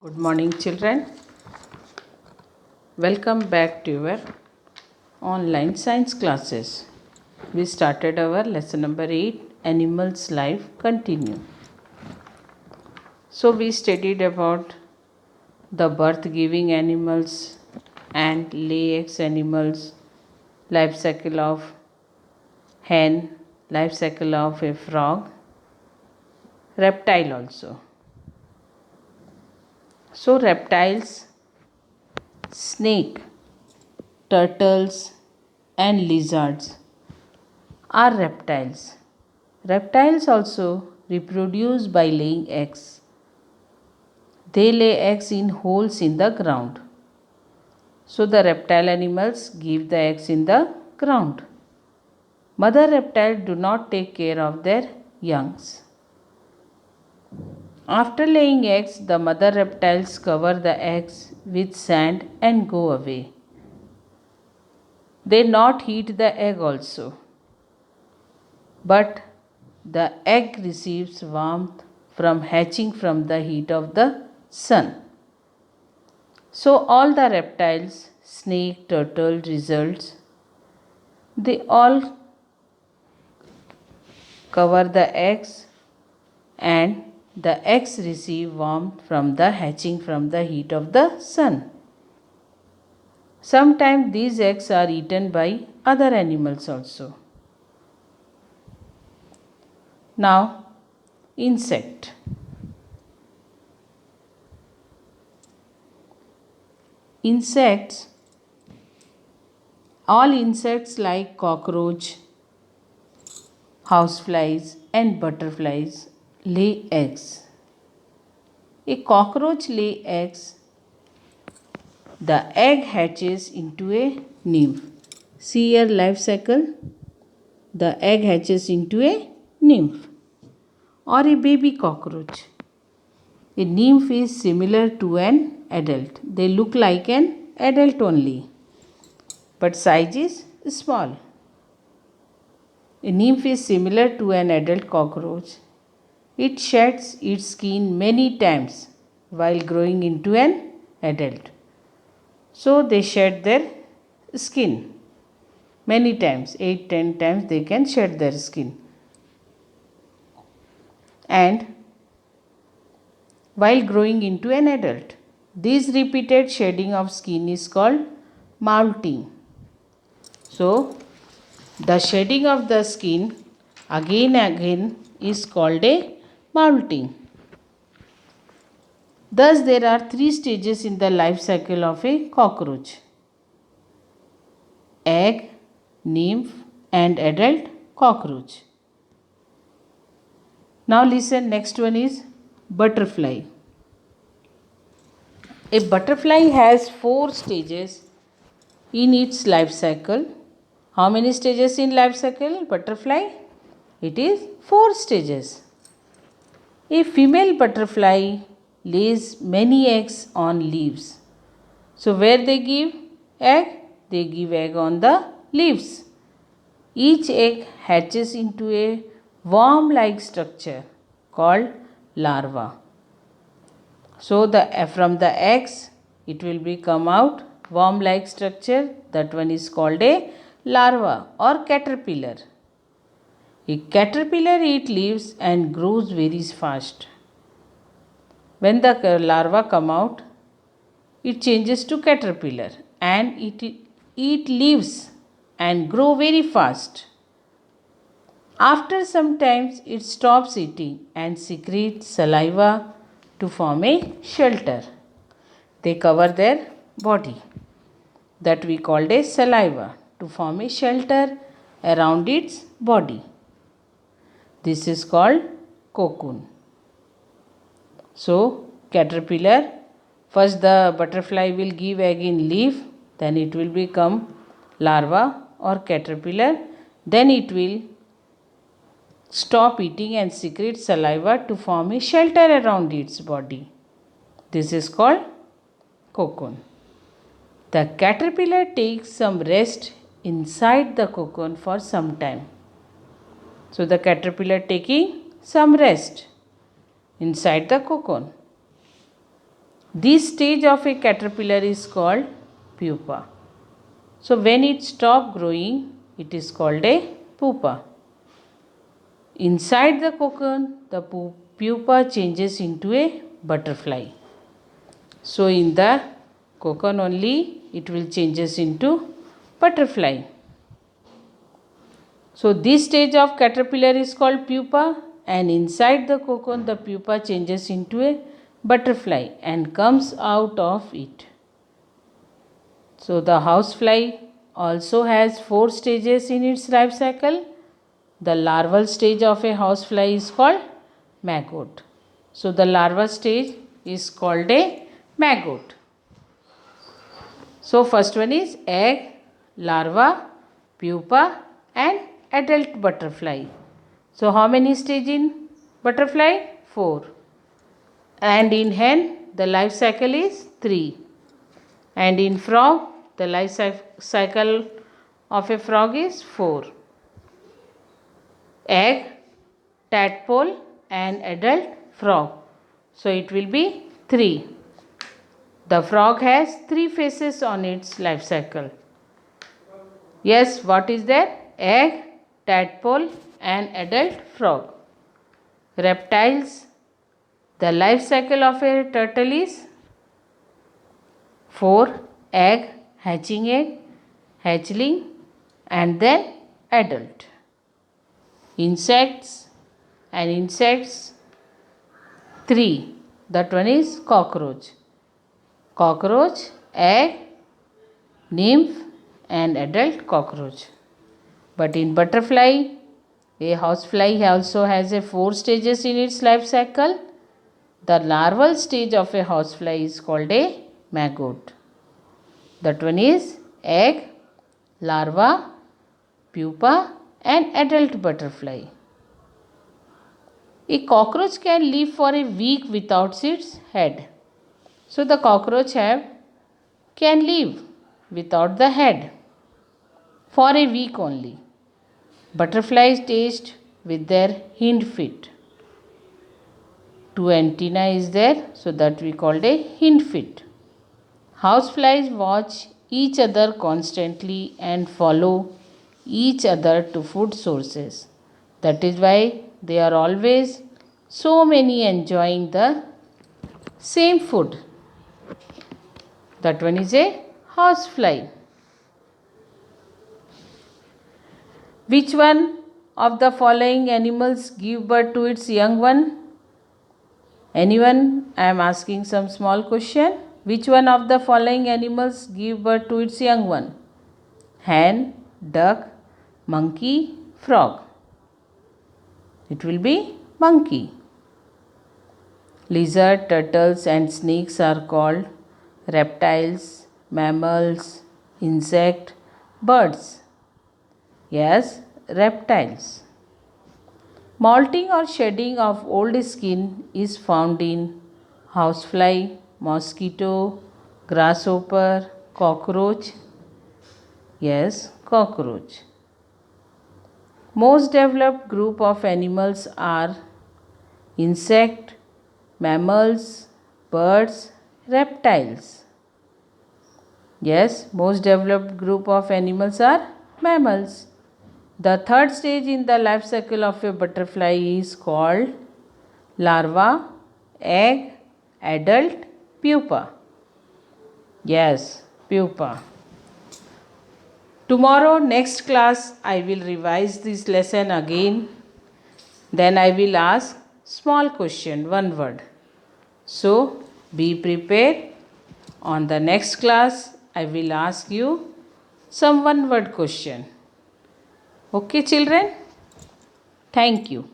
Good morning, children. Welcome back to your online science classes. We started our lesson number 8, Animals Life Continue. So, we studied about the birth giving animals and lay eggs animals, life cycle of hen, life cycle of a frog, reptile also. So, reptiles, snake, turtles, and lizards are reptiles. Reptiles also reproduce by laying eggs. They lay eggs in holes in the ground. So the reptile animals give the eggs in the ground. Mother reptiles do not take care of their youngs. After laying eggs, the mother reptiles cover the eggs with sand and go away. They not heat the egg also, but the egg receives warmth from hatching from the heat of the sun. So all the reptiles, snake, turtle, lizards, they all cover the eggs and the eggs receive warmth from the hatching from the heat of the sun. Sometimes these eggs are eaten by other animals also. Now, insect. Insects, all insects like cockroach, houseflies and butterflies lay eggs. A cockroach lay eggs. The egg hatches into a nymph. See your life cycle. The egg hatches into a nymph or a baby cockroach. A nymph is similar to an adult. They look like an adult only, but size is small. A nymph is similar to an adult cockroach. It sheds its skin many times while growing into an adult. So they shed their skin many times, 8-10 times they can shed their skin. And while growing into an adult, this repeated shedding of skin is called molting. So the shedding of the skin again and again is called a molting. Thus, there are 3 stages in the life cycle of a cockroach: egg, nymph, and adult cockroach. Now, listen, next one is butterfly. A butterfly has 4 stages in its life cycle. How many stages in life cycle? Butterfly? It is 4 stages. A female butterfly lays many eggs on leaves. So where they give egg? They give egg on the leaves. Each egg hatches into a worm-like structure called larva. So from the eggs it will be come out worm-like structure. That one is called a larva or caterpillar. A caterpillar eats leaves and grows very fast. When the larva come out, it changes to caterpillar and it eat leaves and grow very fast. After some time, it stops eating and secretes saliva to form a shelter. They cover their body, that we called a saliva, to form a shelter around its body. This is called cocoon. So, caterpillar, first the butterfly will give egg in leaf, then it will become larva or caterpillar, then it will stop eating and secrete saliva to form a shelter around its body. This is called cocoon. The caterpillar takes some rest inside the cocoon for some time. So the caterpillar taking some rest inside the cocoon. This stage of a caterpillar is called pupa. So when it stops growing, it is called a pupa. Inside the cocoon, the pupa changes into a butterfly. So in the cocoon only, it will changes into butterfly. So this stage of caterpillar is called pupa, and inside the cocoon the pupa changes into a butterfly and comes out of it. So the housefly also has 4 stages in its life cycle. The larval stage of a housefly is called maggot. So the larva stage is called a maggot. So first one is egg, larva, pupa and adult butterfly. So how many stages in butterfly? 4. And in hen the life cycle is 3. And in frog the life cycle of a frog is 4. Egg, tadpole and adult frog. So it will be 3. The frog has 3 phases on its life cycle. Yes, what is that? Egg, tadpole and adult frog. Reptiles. The life cycle of a turtle is 4. Egg, hatching egg, hatchling and then adult. Insects 3. That one is cockroach. Cockroach, egg, nymph and adult cockroach. But in butterfly, a housefly also has a 4 stages in its life cycle. The larval stage of a housefly is called a maggot. That one is egg, larva, pupa and adult butterfly. A cockroach can live for a week without its head. So the cockroach can live without the head for a week only. Butterflies taste with their hind feet. 2 antennae is there, so that we called a hind feet. Houseflies watch each other constantly and follow each other to food sources. That is why they are always so many enjoying the same food. That one is a housefly. Which one of the following animals give birth to its young one? Anyone? I am asking some small question. Which one of the following animals give birth to its young one? Hen, duck, monkey, frog. It will be monkey. Lizard, turtles and snakes are called reptiles, mammals, insect, birds. Yes, reptiles. Molting or shedding of old skin is found in housefly, mosquito, grasshopper, cockroach. Yes, cockroach. Most developed group of animals are insect, mammals, birds, reptiles. Yes, most developed group of animals are mammals. The third stage in the life cycle of a butterfly is called larva, egg, adult, pupa. Yes, pupa. Tomorrow, next class, I will revise this lesson again. Then I will ask small question, one word. So, be prepared. On the next class, I will ask you some one word question. Okay, children? Thank you.